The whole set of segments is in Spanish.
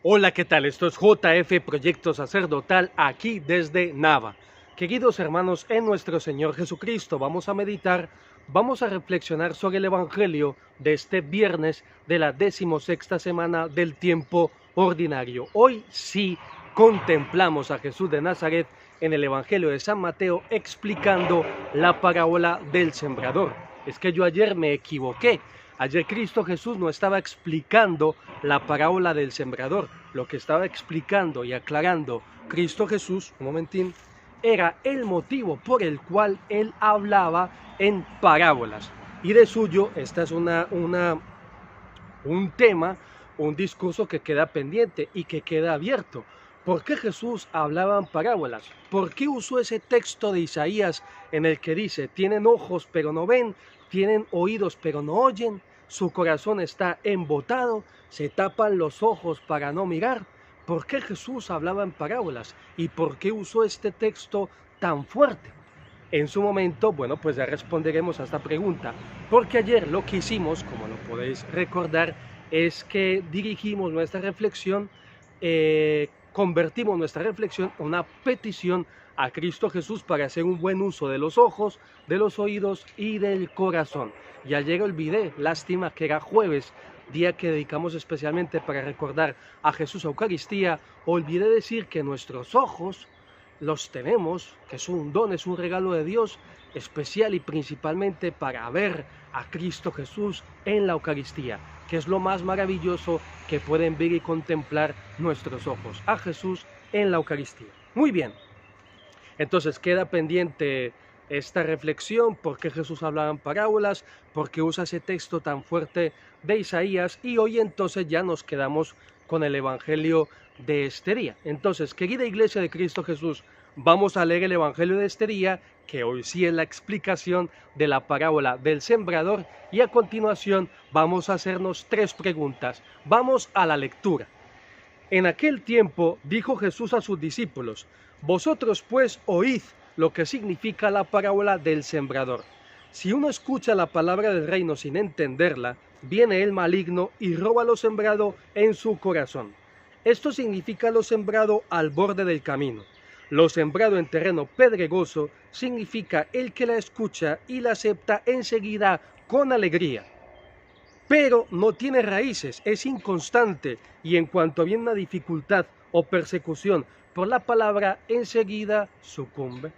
Hola, ¿qué tal? Esto es JF Proyecto Sacerdotal aquí desde Nava. Queridos hermanos, en nuestro Señor Jesucristo vamos a meditar, vamos a reflexionar sobre el Evangelio de este viernes de la 16ª semana del tiempo ordinario. Hoy sí contemplamos a Jesús de Nazaret en el Evangelio de San Mateo explicando la parábola del sembrador. Es que yo ayer me equivoqué. Ayer Cristo Jesús no estaba explicando la parábola del sembrador. Lo que estaba explicando y aclarando Cristo Jesús, un momentín, era el motivo por el cual él hablaba en parábolas. Y de suyo, esta es un tema, un discurso que queda pendiente y que queda abierto. ¿Por qué Jesús hablaba en parábolas? ¿Por qué usó ese texto de Isaías en el que dice, tienen ojos pero no ven, tienen oídos pero no oyen, su corazón está embotado, se tapan los ojos para no mirar? ¿Por qué Jesús hablaba en parábolas? ¿Y por qué usó este texto tan fuerte? En su momento, bueno, pues ya responderemos a esta pregunta, porque ayer lo que hicimos, como lo podéis recordar, es que dirigimos nuestra reflexión, convertimos nuestra reflexión en una petición a Cristo Jesús para hacer un buen uso de los ojos, de los oídos y del corazón. Y ayer olvidé, lástima que era jueves, día que dedicamos especialmente para recordar a Jesús Eucaristía, olvidé decir que nuestros ojos los tenemos, que es un don, es un regalo de Dios especial y principalmente para ver a Cristo Jesús en la Eucaristía, que es lo más maravilloso que pueden ver y contemplar nuestros ojos, a Jesús en la Eucaristía. Muy bien, entonces queda pendiente esta reflexión, por qué Jesús hablaba en parábolas, por qué usa ese texto tan fuerte de Isaías, y hoy entonces ya nos quedamos con el Evangelio de este día. Entonces, querida Iglesia de Cristo Jesús, vamos a leer el Evangelio de este día, que hoy sí es la explicación de la parábola del sembrador, y a continuación vamos a hacernos 3 preguntas. Vamos a la lectura. En aquel tiempo dijo Jesús a sus discípulos, vosotros pues oíd lo que significa la parábola del sembrador. Si uno escucha la palabra del reino sin entenderla, viene el maligno y roba lo sembrado en su corazón. Esto significa lo sembrado al borde del camino. Lo sembrado en terreno pedregoso significa el que la escucha y la acepta enseguida con alegría, pero no tiene raíces, es inconstante y en cuanto viene una dificultad o persecución por la palabra, enseguida sucumbe.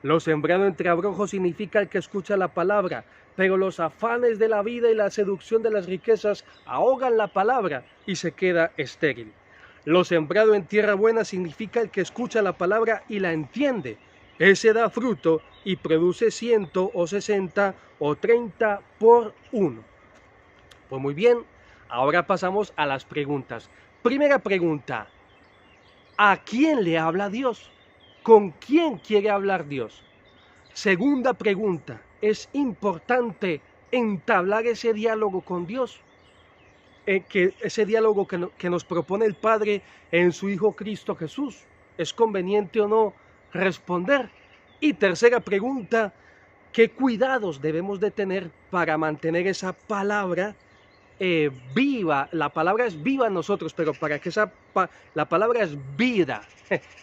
Lo sembrado entre abrojos significa el que escucha la palabra, pero los afanes de la vida y la seducción de las riquezas ahogan la palabra y se queda estéril. Lo sembrado en tierra buena significa el que escucha la palabra y la entiende. Ese da fruto y produce 100 o 60 o 30 por uno. Pues muy bien, ahora pasamos a las preguntas. Primera pregunta, ¿a quién le habla Dios? ¿Con quién quiere hablar Dios? Segunda pregunta, ¿es importante entablar ese diálogo con Dios? Ese diálogo que nos propone el Padre en su Hijo Cristo Jesús. ¿Es conveniente o no responder? Y tercera pregunta, ¿qué cuidados debemos de tener para mantener esa palabra viva? La palabra es viva en nosotros, pero para que la palabra es vida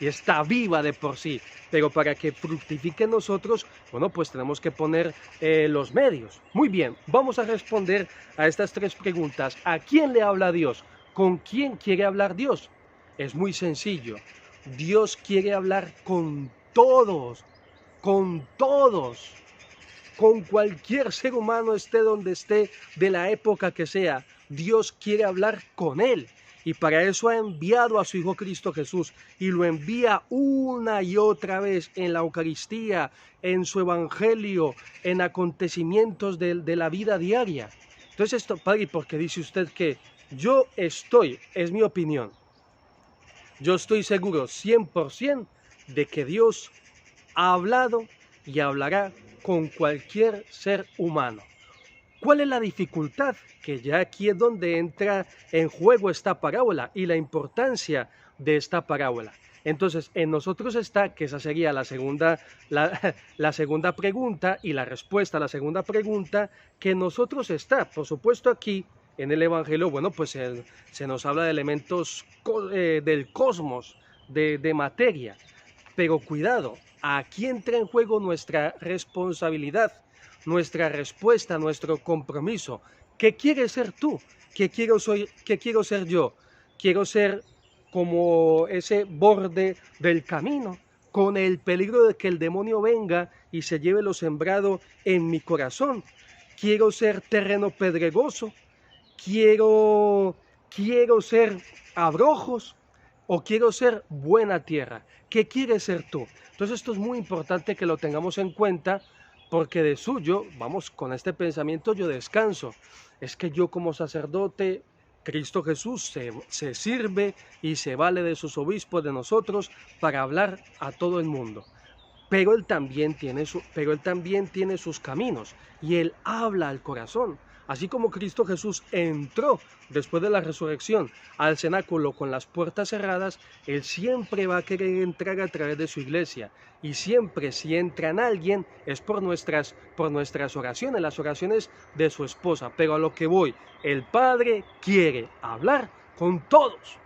y está viva de por sí, pero para que fructifique en nosotros, bueno, pues tenemos que poner los medios. Muy bien, vamos a responder a estas 3 preguntas. ¿A quién le habla Dios? ¿Con quién quiere hablar Dios? Es muy sencillo. Dios quiere hablar con todos, con todos. Con cualquier ser humano, esté donde esté, de la época que sea, Dios quiere hablar con él. Y para eso ha enviado a su Hijo Cristo Jesús y lo envía una y otra vez en la Eucaristía, en su Evangelio, en acontecimientos de la vida diaria. Entonces, esto, Padre, ¿por qué dice usted que es mi opinión, yo estoy seguro 100% de que Dios ha hablado y hablará con cualquier ser humano? ¿Cuál es la dificultad? Que ya aquí es donde entra en juego esta parábola y la importancia de esta parábola. Entonces, en nosotros está, que esa sería la segunda pregunta y la respuesta a la segunda pregunta, que en nosotros está, por supuesto aquí, en el Evangelio, bueno, pues se nos habla de elementos del cosmos, de materia. Pero cuidado, aquí entra en juego nuestra responsabilidad, nuestra respuesta, nuestro compromiso. ¿Qué quieres ser tú? ¿Qué quiero ser yo? Quiero ser como ese borde del camino, con el peligro de que el demonio venga y se lleve lo sembrado en mi corazón. Quiero ser terreno pedregoso, quiero ser abrojos o quiero ser buena tierra. ¿Qué quieres ser tú? Entonces esto es muy importante que lo tengamos en cuenta porque de suyo, vamos, con este pensamiento yo descanso. Es que yo como sacerdote, Cristo Jesús se sirve y se vale de sus obispos, de nosotros, para hablar a todo el mundo. Pero él también tiene sus caminos y él habla al corazón. Así como Cristo Jesús entró después de la resurrección al cenáculo con las puertas cerradas, él siempre va a querer entrar a través de su iglesia. Y siempre si entra en alguien es por nuestras oraciones, las oraciones de su esposa. Pero a lo que voy, el Padre quiere hablar con todos.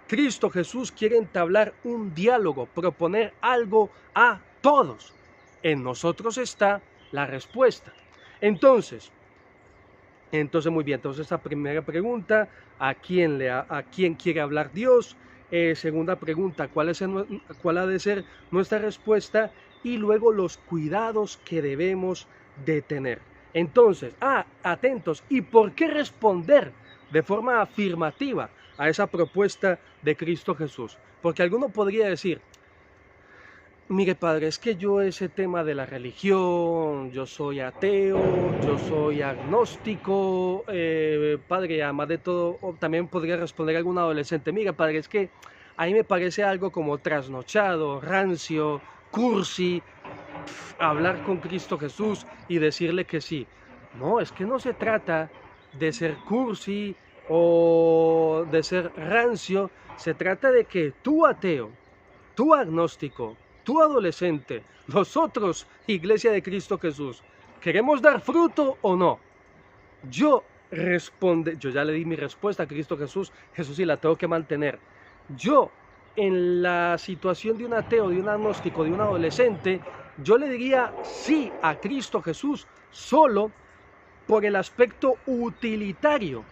Cristo Jesús quiere entablar un diálogo, proponer algo a todos. En nosotros está la respuesta. Entonces muy bien, entonces esta primera pregunta, ¿a quién quiere hablar Dios? Segunda pregunta, ¿cuál ha de ser nuestra respuesta? Y luego los cuidados que debemos de tener. Entonces, atentos, ¿y por qué responder de forma afirmativa a esa propuesta de Cristo Jesús? Porque alguno podría decir, mire padre, es que yo ese tema de la religión, yo soy ateo, yo soy agnóstico, padre, además de todo, también podría responder algún adolescente, mire padre, es que a mí me parece algo como trasnochado, rancio, cursi, hablar con Cristo Jesús y decirle que sí. No, es que no se trata de ser cursi o de ser rancio, se trata de que tú ateo, tú agnóstico, tú adolescente, nosotros, Iglesia de Cristo Jesús, ¿queremos dar fruto o no? Yo ya le di mi respuesta a Cristo Jesús, Jesús sí la tengo que mantener. Yo, en la situación de un ateo, de un agnóstico, de un adolescente, yo le diría sí a Cristo Jesús solo por el aspecto utilitario,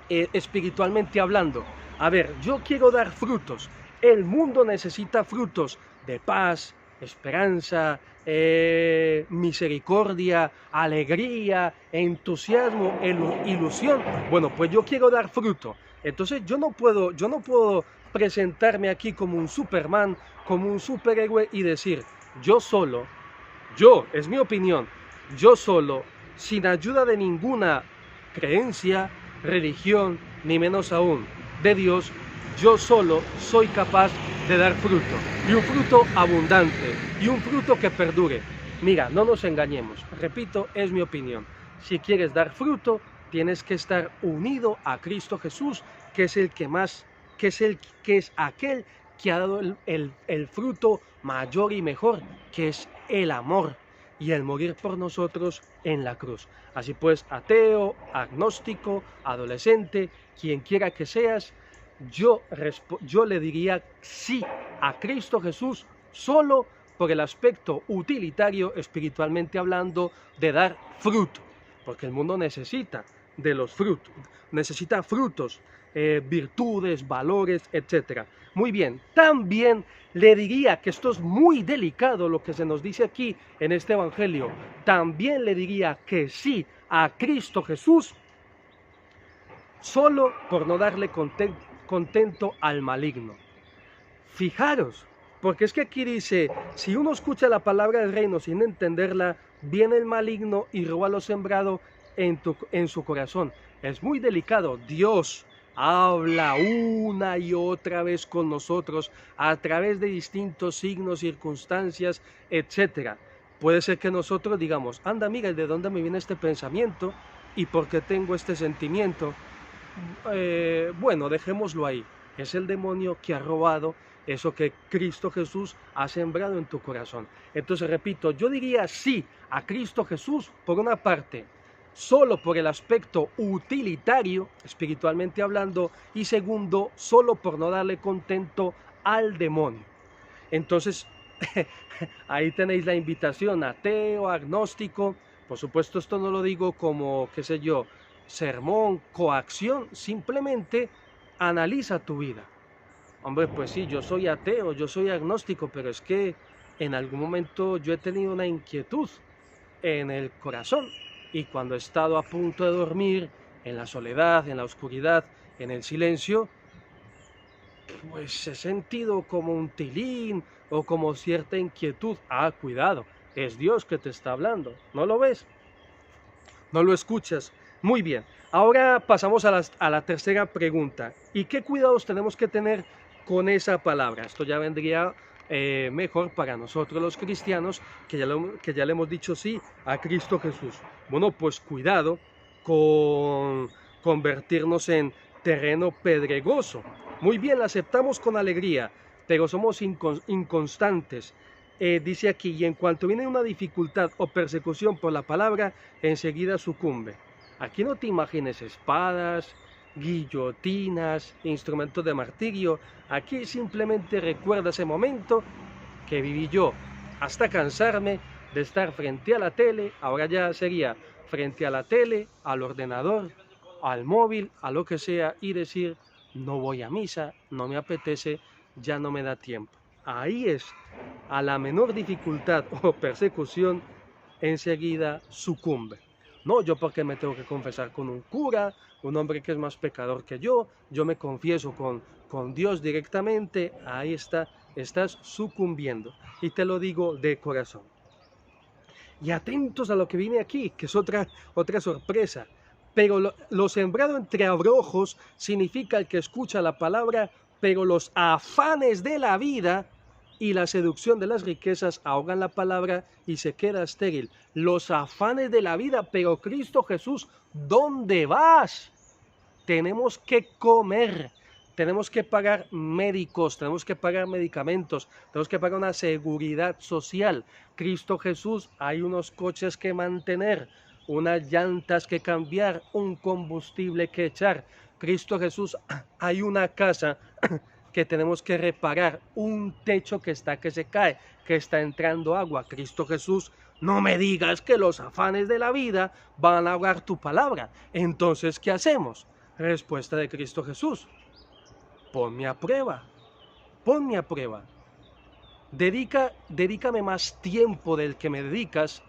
espiritualmente hablando. A ver, yo quiero dar frutos. El mundo necesita frutos de paz, esperanza, misericordia, alegría, entusiasmo, ilusión. Bueno, pues yo quiero dar fruto. Entonces yo no puedo presentarme aquí como un Superman, como un superhéroe y decir, es mi opinión, yo solo, sin ayuda de ninguna creencia, religión, ni menos aún de Dios, yo solo soy capaz de dar fruto, y un fruto abundante, y un fruto que perdure. Mira, no nos engañemos, repito, es mi opinión. Si quieres dar fruto, tienes que estar unido a Cristo Jesús, que es aquel que ha dado el fruto mayor y mejor, que es el amor y el morir por nosotros en la cruz. Así pues, ateo, agnóstico, adolescente, quien quiera que seas, yo le diría sí a Cristo Jesús solo por el aspecto utilitario, espiritualmente hablando, de dar fruto, porque el mundo necesita de los frutos, necesita frutos, virtudes, valores, etc. Muy bien, también le diría que esto es muy delicado lo que se nos dice aquí en este evangelio, también le diría que sí a Cristo Jesús solo por no darle contento al maligno. Fijaros, porque es que aquí dice, si uno escucha la palabra del reino sin entenderla, viene el maligno y roba lo sembrado en su corazón. Es muy delicado. Dios habla una y otra vez con nosotros a través de distintos signos, circunstancias, etc. Puede ser que nosotros digamos, anda, mira, ¿de dónde me viene este pensamiento? ¿Y por qué tengo este sentimiento? Bueno, dejémoslo ahí. Es el demonio que ha robado eso que Cristo Jesús ha sembrado en tu corazón. Entonces, repito, yo diría sí a Cristo Jesús por una parte, solo por el aspecto utilitario, espiritualmente hablando, y segundo, solo por no darle contento al demonio. Entonces, ahí tenéis la invitación, ateo, agnóstico. Por supuesto, esto no lo digo como, qué sé yo, sermón, coacción, simplemente analiza tu vida. Hombre, pues sí, yo soy ateo, yo soy agnóstico, pero es que en algún momento yo he tenido una inquietud en el corazón y cuando he estado a punto de dormir, en la soledad, en la oscuridad, en el silencio, pues he sentido como un tilín o como cierta inquietud. Ah, cuidado, es Dios que te está hablando, ¿no lo ves? ¿No lo escuchas? Muy bien, ahora pasamos a la tercera pregunta. ¿Y qué cuidados tenemos que tener con esa palabra? Esto ya vendría mejor para nosotros los cristianos, que ya le hemos dicho sí a Cristo Jesús. Bueno, pues cuidado con convertirnos en terreno pedregoso. Muy bien, la aceptamos con alegría, pero somos inconstantes. Dice aquí, y en cuanto viene una dificultad o persecución por la palabra, enseguida sucumbe. Aquí no te imagines espadas, guillotinas, instrumentos de martirio. Aquí simplemente recuerda ese momento que viví yo hasta cansarme de estar frente a la tele. Ahora ya sería frente a la tele, al ordenador, al móvil, a lo que sea, y decir, no voy a misa, no me apetece, ya no me da tiempo. Ahí es, a la menor dificultad o persecución, enseguida sucumbe. No, yo porque me tengo que confesar con un cura, un hombre que es más pecador que yo me confieso con Dios directamente, ahí está, estás sucumbiendo. Y te lo digo de corazón. Y atentos a lo que viene aquí, que es otra sorpresa. Pero lo sembrado entre abrojos significa el que escucha la palabra, pero los afanes de la vida y la seducción de las riquezas ahogan la palabra y se queda estéril. Los afanes de la vida, pero Cristo Jesús, ¿dónde vas? Tenemos que comer, tenemos que pagar médicos, tenemos que pagar medicamentos, tenemos que pagar una seguridad social. Cristo Jesús, hay unos coches que mantener, unas llantas que cambiar, un combustible que echar. Cristo Jesús, hay una casa que tenemos que reparar, un techo que se cae, que está entrando agua. Cristo Jesús, no me digas que los afanes de la vida van a ahogar tu palabra. Entonces, ¿qué hacemos? Respuesta de Cristo Jesús: ponme a prueba, ponme a prueba. Dedícame más tiempo del que me dedicas,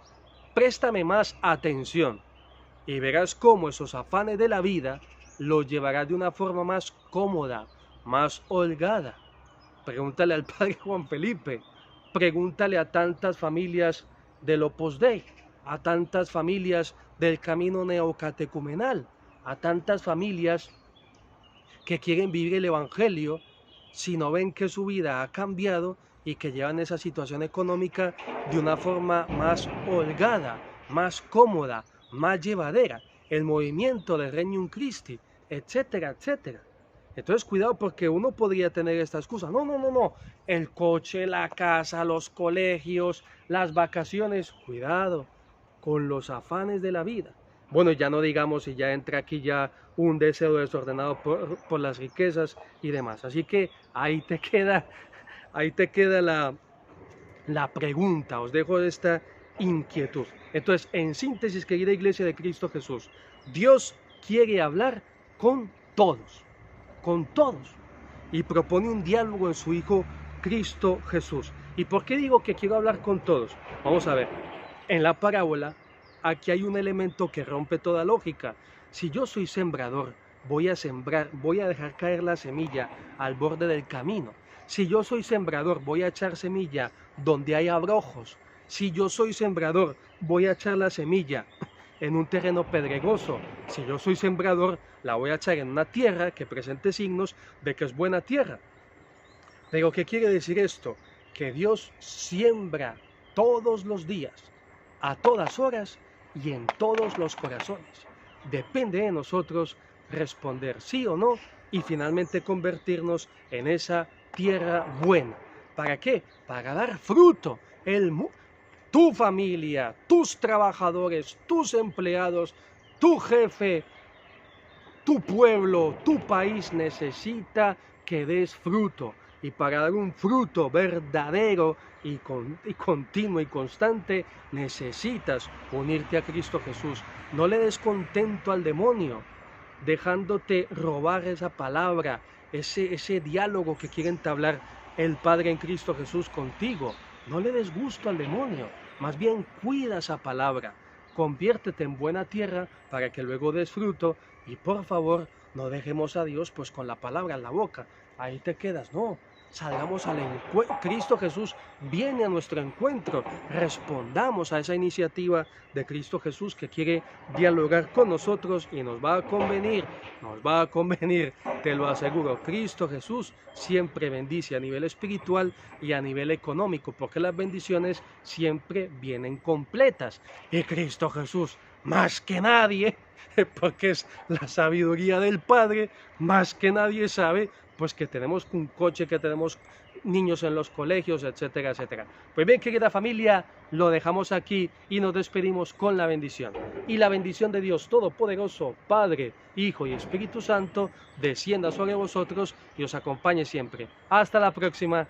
préstame más atención y verás cómo esos afanes de la vida los llevarás de una forma más cómoda, más holgada. Pregúntale al padre Juan Felipe, pregúntale a tantas familias del Opus Dei, a tantas familias del camino neocatecumenal, a tantas familias que quieren vivir el Evangelio, si no ven que su vida ha cambiado y que llevan esa situación económica de una forma más holgada, más cómoda, más llevadera, el movimiento del Regnum Christi, etcétera, etcétera. Entonces cuidado porque uno podría tener esta excusa. No, no, no, no. El coche, la casa, los colegios, las vacaciones. Cuidado con los afanes de la vida. Bueno, ya no digamos si ya entra aquí ya un deseo desordenado por las riquezas y demás. Así que ahí te queda la pregunta. Os dejo esta inquietud. Entonces, en síntesis, querida Iglesia de Cristo Jesús, Dios quiere hablar con todos. Con todos, y propone un diálogo en su Hijo Cristo Jesús. ¿Y por qué digo que quiero hablar con todos? Vamos a ver, en la parábola, aquí hay un elemento que rompe toda lógica. Si yo soy sembrador, voy a sembrar, voy a dejar caer la semilla al borde del camino. Si yo soy sembrador, voy a echar semilla donde hay abrojos. Si yo soy sembrador, voy a echar la semilla en un terreno pedregoso. Si yo soy sembrador, la voy a echar en una tierra que presente signos de que es buena tierra. Pero ¿qué quiere decir esto? Que Dios siembra todos los días, a todas horas y en todos los corazones. Depende de nosotros responder sí o no y finalmente convertirnos en esa tierra buena. ¿Para qué? Para dar fruto. Tu familia, tus trabajadores, tus empleados, tu jefe, tu pueblo, tu país necesita que des fruto. Y para dar un fruto verdadero y continuo y constante, necesitas unirte a Cristo Jesús. No le des contento al demonio, dejándote robar esa palabra, ese diálogo que quiere entablar el Padre en Cristo Jesús contigo. No le des gusto al demonio, más bien cuida esa palabra. Conviértete en buena tierra para que luego des fruto y por favor no dejemos a Dios pues con la palabra en la boca. Ahí te quedas, no. Salgamos al encuentro. Cristo Jesús viene a nuestro encuentro. Respondamos a esa iniciativa de Cristo Jesús que quiere dialogar con nosotros y nos va a convenir, te lo aseguro. Cristo Jesús siempre bendice a nivel espiritual y a nivel económico, porque las bendiciones siempre vienen completas. Y Cristo Jesús, más que nadie, porque es la sabiduría del Padre, más que nadie sabe pues que tenemos un coche, que tenemos niños en los colegios, etcétera, etcétera. Pues bien, querida familia, lo dejamos aquí y nos despedimos con la bendición. Y la bendición de Dios Todopoderoso, Padre, Hijo y Espíritu Santo, descienda sobre vosotros y os acompañe siempre. Hasta la próxima.